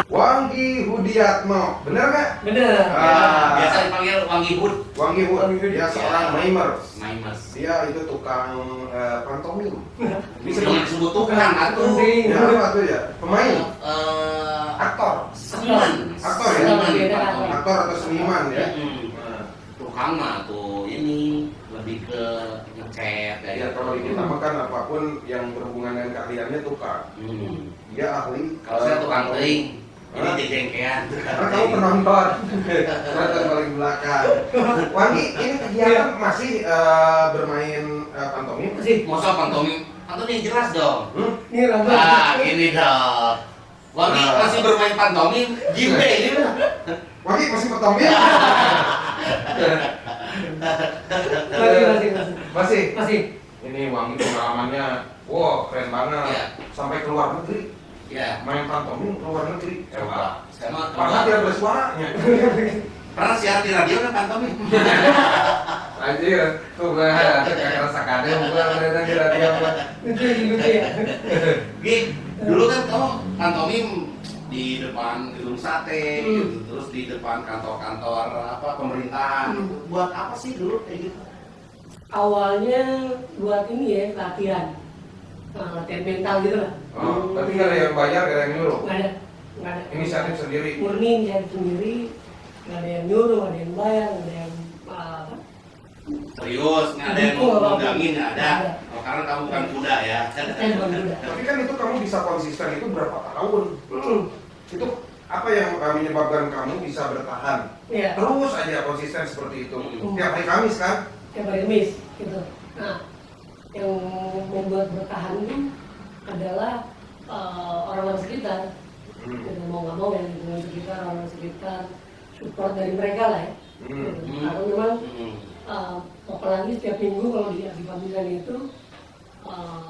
Wanggi Hudiatmo, bener nggak? Bener. Biasa dipanggil Wanggi Hud. Wanggi Hud, dia seorang mimer. Mimers. Dia itu tukang pantomim. Bisa disebut tukang atau Ya apa tuh ya? Pemain, aktor, seniman. aktor ya, Seniman. aktor atau seniman ya. Tukang mah tuh ini lebih ke ngecat Ya kalau di kita makan apapun yang berhubungan dengan keahliannya tukang. Dia ahli. Kalau saya tukang teing, ini jengkean. Karena kamu penonton, penonton paling belakang. Wanggi, ini kegiatan masih bermain pantomim? Masih. Masa pantomim jelas dong. Ini rambut. Gini dong. Wanggi masih bermain pantomim, Jimbe ini. Wanggi masih pantomim? Masih. Masih. Ini Wanggi pengalamannya, wow keren banget. Iya. Sampai ke luar negeri, Ya, main pantomim ke luar negeri. coba. Sama Padahal tidak bersuaranya. pernah siaran di radio kan pantomim. Anjir, tuh gue kakak rasa kadang gue ternyata di radio. Lucu ya. Gih, dulu kan kamu pantomim di depan gedung sate, gitu. Terus di depan kantor-kantor apa pemerintahan. Gitu. Buat apa sih dulu kayak gitu? Awalnya buat ini ya, latihan mental gitu lah. Oh, tapi nggak ada yang bayar, nggak ada yang nyuruh. Nggak ada. Inisiatif sendiri. Murni inisiatif sendiri, nggak ada yang nyuruh, nggak ada yang bayar, nggak ada yang apa. Serius, nggak ada yang ngundangin, nggak ada. Nggak ada. Oh, karena kamu bukan kuda ya. Saya bukan muda. Tapi kan itu kamu bisa konsisten itu berapa tahun? Itu apa yang menyebabkan kamu bisa bertahan? Iya. Terus aja konsisten seperti itu. Tiap hari Kamis kan? Tiap hari Kamis gitu. Nah, yang membuat bertahan itu adalah orang-orang sekitar. Gitu, mau nggak mau yang lingkungan sekitar, orang sekitar support dari mereka lah ya. Gitu. Karena memang apalagi setiap minggu kalau di Pamisan itu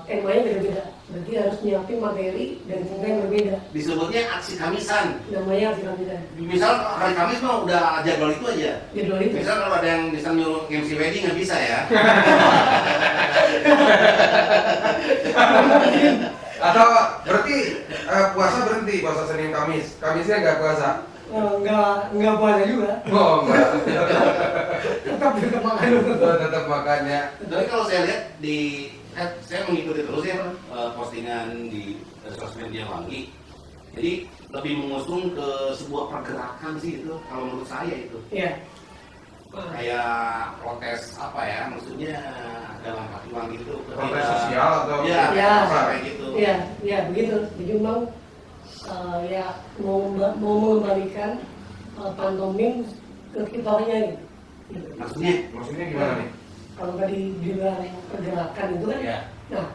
temanya beda-beda. Berarti harus nyiapin materi dan cerita yang berbeda. Disebutnya aksi Kamisan. Namanya aksi Pamisan. Misal hari Kamis mah udah jadwal itu aja. Jadwal itu. Misal kalau ada yang bisa nyuruh MC wedding nggak bisa ya. Atau berarti puasa berhenti, puasa Senin Kamis. Kamisnya nggak puasa. Nggak puasa juga. Oh enggak. Tetap makan. Tetap makannya. Tapi kalau saya lihat saya mengikuti terus ya postingan di sosmed dia Wanggi. Jadi lebih mengusung ke sebuah pergerakan sih itu kalau menurut saya itu. Iya. Kayak protes apa ya, maksudnya dalam hati Wanggi itu Protes sosial atau ya, Ya. kayak gitu. Iya begitu. Jadi memang ya mau mengembalikan pantomim ke kitornya gitu. Maksudnya gimana nih? Kalau tadi dibilang pergerakan itu kan, Ya. nah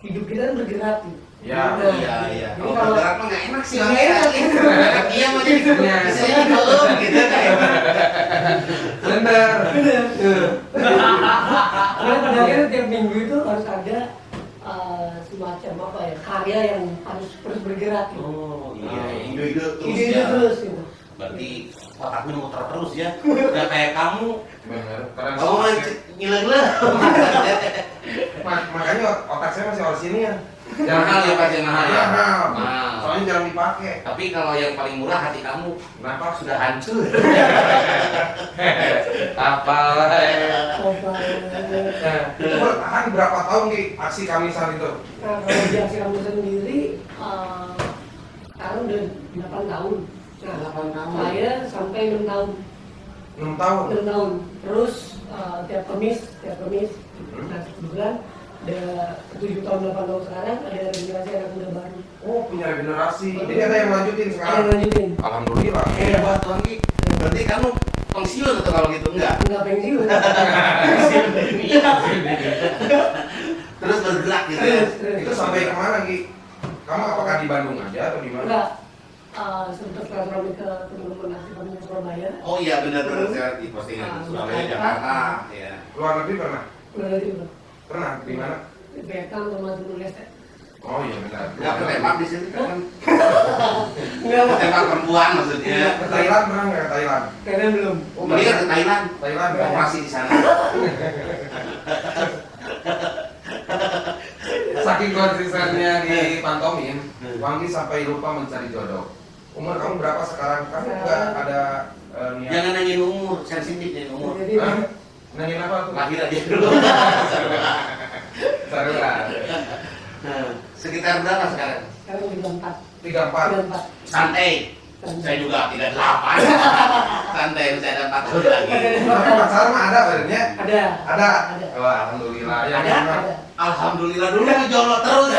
hidup kita kan bergerak gitu. Ya. Nah, Iya. jadi Kalau kalau bergerak mah nggak enak sih. Nggak enak. Iya mau jadi Iya. saya belum gitu kayak. Bener. karena pada akhirnya tiap minggu itu harus ada semacam apa ya, karya yang harus terus bergerak gitu. Oh iya, ide-ide terus Ide ya. terus gitu. Berarti otaknya muter terus ya. Udah kayak kamu. Bener. Karena Kamu mah ngiler-ngiler. makanya otak saya masih sini ya. Mahal ya pasti mahal ya. Mahal. Mahal. Soalnya jarang dipakai. Tapi kalau yang paling murah hati kamu, Kenapa? sudah hancur. Apa? Apa, Itu bertahan berapa tahun di aksi Kamisan itu? Nah, kalau di aksi kamu sendiri, sekarang udah 8 tahun. Nah, 8 tahun. saya sampai 6 tahun. 6 tahun. 6 tahun. Terus tiap Kamis. Nah, kebetulan ada 7 tahun, 8 tahun sekarang ada generasi anak muda baru. Oh, punya regenerasi. Jadi ada yang lanjutin Ada yang sekarang. lanjutin. Alhamdulillah. Hebat Wanggi. Berarti kamu pensiun atau kalau gitu enggak? Enggak pensiun. Terus bergerak gitu ya. Itu sampai kemana Ki? Kamu apakah di Bandung aja atau di mana? Enggak. Sempat transfer ke teman-teman aksi kami di Surabaya. Oh iya benar-benar saya di postingan Surabaya Jakarta ya. Luar negeri pernah? Udah nanti udah. Pernah di mana? Di Vietnam sama Timur Leste. Oh iya benar. Enggak ketembak di sini kan. Enggak, Pak. Ketembak perempuan maksudnya. Ke Thailand pernah nggak ke Thailand? Kayaknya belum. Oh, Mendingan ke Thailand. Thailand ya? Operasi di sana. Saking konsistennya di pantomim, Wangi sampai lupa mencari jodoh. Umur kamu berapa sekarang? Kamu nggak ada niat? Jangan nanyain umur, sensitif nanyain umur. Jadi Hah? Nanyain apa tuh? Lahir aja dulu. Seru lah. Sekitar berapa sekarang? sekarang 34. 34. Santai. Saya juga tidak 8. Santai, masih ada 4 tahun lagi. Pacaran mah ada badannya? Ada. Ada. Ada. Oh, alhamdulillah. Ya, Ada? memang. Ada. Alhamdulillah dulu jodoh terus.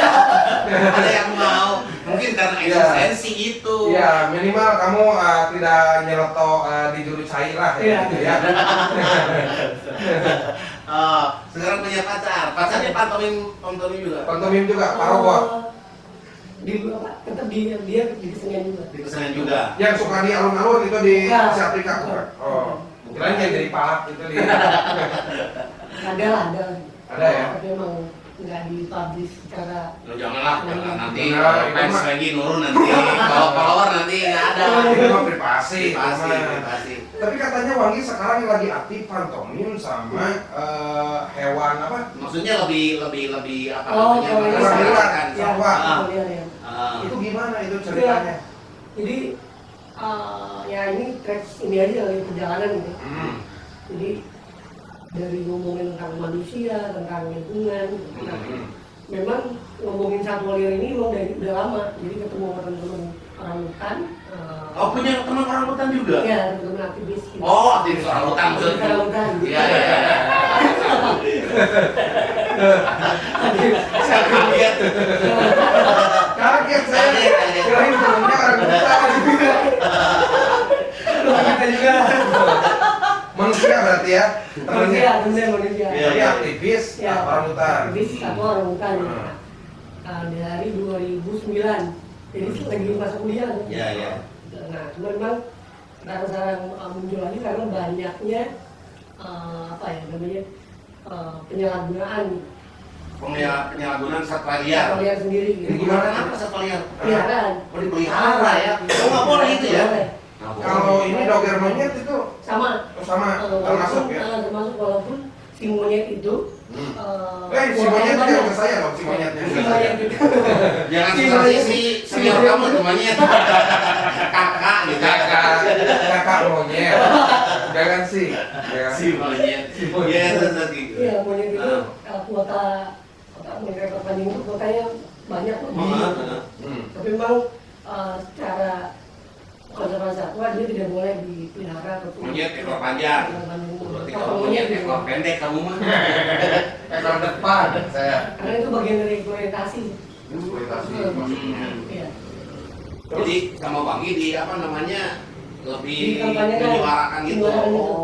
Ada yang mau. Mungkin karena Iya. eksistensi itu. Ya minimal kamu tidak nyelotok di juru cair lah Iya. gitu ya. Sekarang punya pacar. Pacarnya pantomim juga. Pantomim juga, parogo. Di apa? Tetap dia di kesenian juga. Di kesenian juga. Yang suka di alun-alun itu di Bukan. Asia Afrika bukan? Oh, kirain yang jadi palak itu di. Ada lah, ada. Ada ya? Tapi emang nggak dipublish secara. Lo janganlah, jangan nanti Nah, fans itu mah- lagi nurun nanti. Kalau follower nanti nggak ada. Itu mah privasi. Pasti, Cuma- pasti. Tapi katanya Wangi sekarang lagi aktif pantomim sama hewan apa? Maksudnya lebih apa Oh, namanya? kalau ini Melestarikan ya, satwa. kemudian ya. Itu gimana itu ceritanya? Jadi ya ini track ini aja dari perjalanan gitu. Hmm. Jadi dari ngomongin tentang manusia, tentang lingkungan. Nah, Hmm. memang ngomongin satwa liar ini memang dari udah lama. Jadi ketemu sama teman-teman orang hutan. Oh, punya teman orang hutan juga? Iya, teman-teman aktivis. Gitu. Oh, aktivis orang hutan maksudnya. Orang hutan. Iya, iya. Saya kaget. Kaget saya. Kaget. Kirain temennya orang hutan. Kita juga. Manusia berarti ya? Manusia, temennya manusia. Iya. Jadi aktivis Ya, orang hutan. aktivis satwa orang hutan. Hmm. Dari 2009. Jadi lagi masa kuliah. kan? Iya, iya. Nah, cuma memang sekarang muncul lagi karena banyaknya apa ya namanya penyalahgunaan Penyalahgunaan satwa liar. satwa liar sendiri. Ini Gitu. gimana? Apa satwa liar? Peliharaan. Oh, dipelihara ya. Oh, nggak boleh itu ya? Boleh. Nggak boleh. Kalau ini doger monyet itu Sama. sama termasuk ya? Termasuk walaupun si monyet itu. Si monyet itu yang ke saya dong, si monyetnya. Si monyet itu. Jangan Si susah monyet. si senior kamu temannya kakak gitu. Kakak monyet. Jangan sih. Si monyet. Iya, terus gitu. Iya, monyet itu kuota monyet perpanjang itu kuotanya banyak loh. Hmm. Tapi memang secara konservasi satwa dia tidak boleh dipelihara atau Monyet ekor panjang. Berarti kalau monyet ekor pendek kamu mah. Ekor depan saya. Karena itu bagian dari eksploitasi. Eksploitasi maksudnya. Iya. Jadi sama Wangi di apa namanya lebih Dikampanyekan. menyuarakan gitu. Menyuarakan gitu.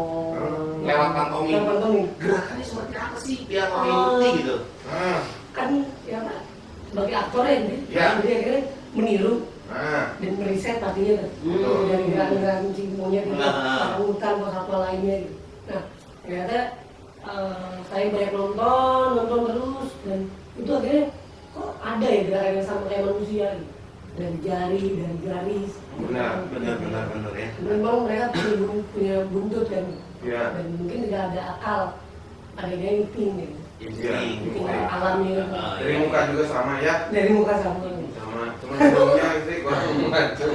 Lewat pantomim. Lewat pantomim. Gerakannya seperti apa sih biar orang ngerti gitu? Nah, Kan ya Pak, sebagai aktor ya, Iya. jadi akhirnya meniru nah. dan meriset pastinya kan. Dari gerakan-gerakan si monyet itu, Nah. orang hutan atau satwa lainnya gitu. Nah, ternyata saya banyak nonton terus dan itu akhirnya kok ada ya gerakan yang sama kayak manusia gitu. Dari jari, dari garis. Benar ya. Memang mereka punya buntut kan. Iya. Dan mungkin tidak ada akal, adanya insting gitu. Insting. Alamnya gitu. Dari muka juga sama ya. Dari muka sama. Sama. Cuma hidungnya itu kurang maju.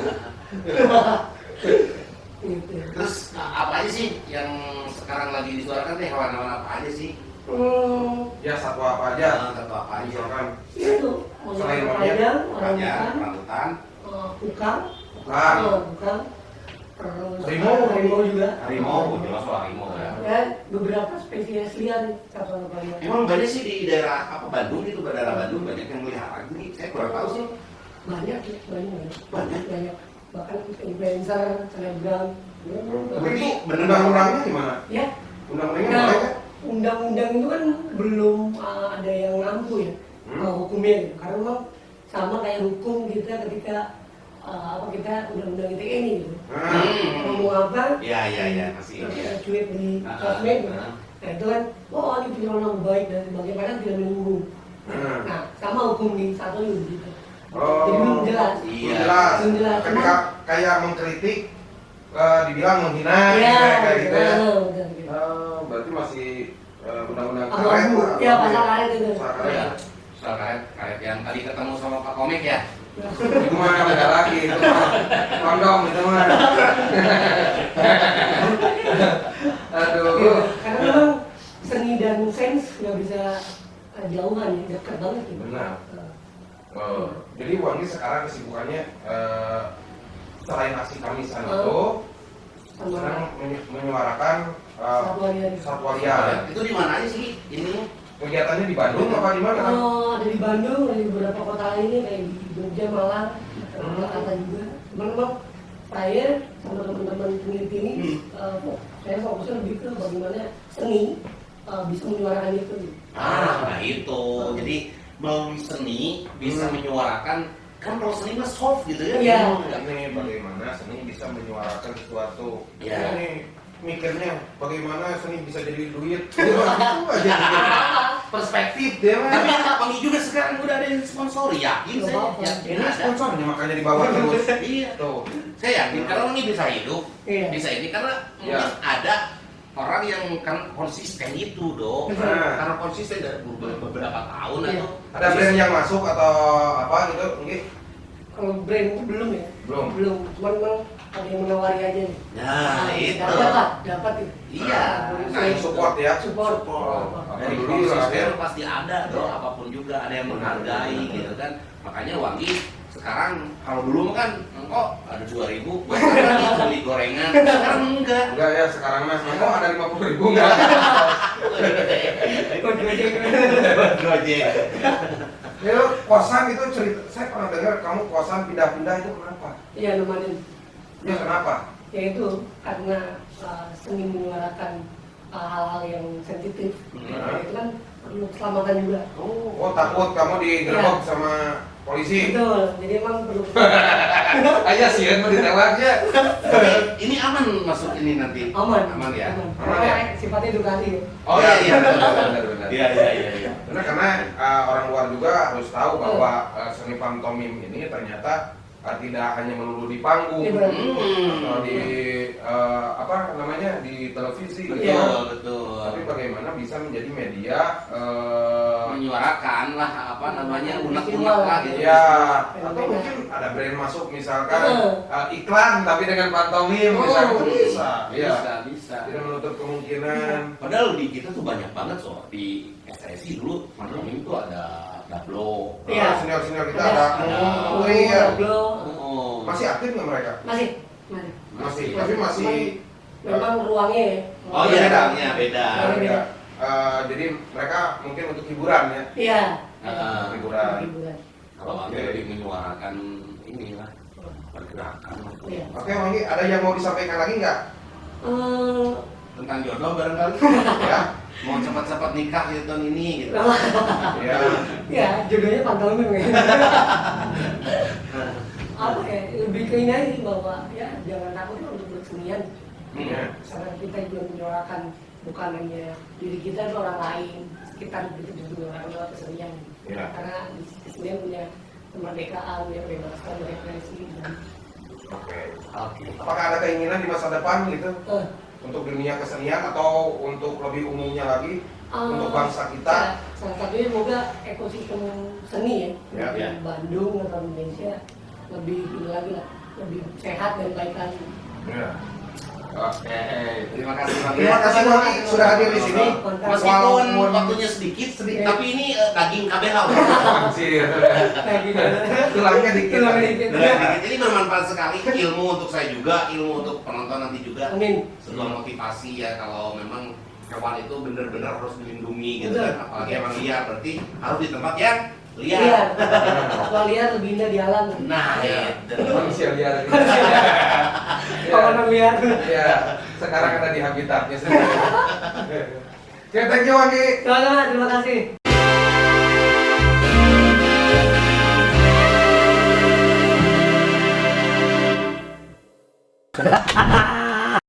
Gitu. Terus apa aja sih yang sekarang lagi disuarakan deh hewan-hewan apa aja sih? Ya satwa apa aja? Satu apa aja? Misalkan Itu Selain monyet monyet, panjang, orang Panjang, hutan, orang hutan, ukang, bukan. ukang, terus Harimau. harimau juga. harimau, jelas soal harimau ya. Ya beberapa spesies liar satwa-satwa liar. Emang banyak sih di daerah apa Bandung itu, daerah Bandung banyak yang melihara ini. Saya kurang tahu sih. Banyak ya, Banyak. banyak. Bahkan influencer, selebgram. Tapi itu bener undang-undangnya gimana? Ya, Undang-undangnya nah, boleh kan? undang-undang itu kan belum ada yang mampu ya hukumnya gitu. Karena memang sama kayak hukum kita ketika kita undang-undang ITE ini gitu. Ngomong apa? Iya masih. Tweet di sosmed gitu. Nah itu kan, oh ini penyelenggaraan baik dan bagaimana tidak menyinggung. Nah sama hukum di satu juga gitu. Jadi belum jelas. Iya. Jelas. Belum jelas. Ketika kayak mengkritik, dibilang menghina, Iya, kayak gitu ya. betul, gitu. Berarti masih undang-undang Abu-abu. karet lah. Iya, pasal karet itu. Pasal karet. Soal karet yang tadi ketemu sama Pak Komik ya. Itu mah beda lagi, itu mah kondom itu mah. Aduh. Karena memang seni dan sains nggak bisa jauhan ya, dekat banget gitu. Benar. Jadi Wangi sekarang kesibukannya selain aksi Kamisan itu sekarang menyuarakan satwa liar. Itu di mana aja sih ini? Kegiatannya di Bandung apa di mana? Ada di Bandung, ada di beberapa kota lainnya kayak di Jogja, Malang, Jakarta juga. Memang saya sama teman-teman peneliti ini, saya fokusnya lebih ke bagaimana seni bisa menyuarakan itu. Nah itu. Jadi melalui seni bisa menyuarakan, kan kalau seni mah soft gitu ya. Iya. Ini bagaimana seni bisa menyuarakan sesuatu. Iya. Ini mikirnya bagaimana seni bisa jadi duit. Itu aja perspektif dia mah. Tapi Wangi juga sekarang udah ada yang sponsori, yakin Nggak saya. apa-apa. Yakin Ini ada. sponsornya makanya dibawa terus. Iya. Tuh. Saya yakin karena Wangi bisa hidup, Iya. bisa ini karena Iya. mungkin ada orang yang kan konsisten itu dong. Nah. Karena konsisten dari beberapa tahun Iya. atau Ada brand yang masuk atau apa gitu mungkin? Kalau brand itu belum ya? Belum. Cuman memang ada yang menawari aja nih. Nah, itu. Dapat itu. Iya. Nah, yang support ya. Support. Dari konsisten pasti ada dong, apapun juga ada yang menghargai gitu kan. Makanya Wangi sekarang kalau dulu kan kok ada 2.000 buat apa beli gorengan, sekarang enggak. Enggak ya sekarang mas, kok ada 50.000 enggak? Gojek. Ya lu kosan itu cerita, saya pernah dengar kamu kosan pindah-pindah itu kenapa? Iya, nemenin. Ya kenapa? Ya itu karena seni menyuarakan hal-hal yang sensitif. Hmm. Itu kan perlu keselamatan juga. Oh takut kamu digerebek sama polisi? Betul, jadi emang perlu. Aja sih kan mau ditewaknya. Tapi ini aman masuk ini nanti. Aman. Aman ya. Aman. Aman ya? Karena sifatnya edukasi. Oh iya iya. benar. Iya iya iya iya. Karena orang luar juga harus tahu bahwa seni pantomim ini ternyata tidak hanya melulu di panggung Iya, benar. atau di apa namanya di televisi gitu. Betul betul. Tapi bagaimana bisa menjadi media Menyuarakan lah apa namanya unek-unek Visual. lah gitu. ya atau mungkin ada brand masuk misalkan iklan tapi dengan pantomim Oh, misalkan bisa. Iya. Bisa. Tidak menutup kemungkinan. Padahal di kita tuh banyak banget soal di SSI dulu pantomim itu ada Dablo. Iya. Senior-senior kita Ada. ada Oh, iya. Oh. Masih aktif nggak mereka? Masih. Tapi masih Memang ruangnya ya. Oh iya bedanya beda. beda. Jadi mereka mungkin untuk hiburan ya. Iya. Hiburan. Hiburan. Kalau Wangi lebih menyuarakan inilah pergerakan. Iya. Oke, Wangi, ada yang mau disampaikan lagi nggak? Eh, Tentang jodoh barangkali. Ya, Mau cepat-cepat nikah di tahun ini gitu. ya. ya jodohnya pantomim ya. Apa ya, lebih ke ini aja bahwa ya jangan takut lah untuk bersenian. Iya. Karena kita juga menyuarakan bukan hanya diri kita, itu orang lain sekitar kita juga menyuarakan lewat kesenian. Iya. Karena kesenian punya kemerdekaan, punya kebebasan berekspresi. Oke. Oke. Apakah ada keinginan di masa depan gitu Eh, untuk dunia kesenian atau untuk lebih umumnya lagi untuk bangsa kita? Salah satunya semoga ekosistem seni Ya, di ya. Bandung atau Indonesia lebih ini lagi lah, lebih sehat dan baik lagi. Ya. Oke. Terima kasih Bang. Terima kasih Wangi sudah hadir di sini. Meskipun Walaupun waktunya sedikit, Sedikit. tapi ini daging KBH. Anjir. Kayak gitu. Tulangnya dikit. Tulangnya dikit. Ini bermanfaat sekali, ilmu untuk saya juga, ilmu untuk penonton nanti juga. Amin. Sebuah motivasi ya kalau memang hewan itu benar-benar harus dilindungi gitu Betul. kan. Apalagi hewan liar berarti harus di tempat yang liar. Liar. Kalau liar lebih indah di alam. Nah, itu. Manusia liar. Kalau orang liar. Ya, sekarang ada di habitatnya sendiri. Oke, thank you Wangi. Sama-sama, terima kasih.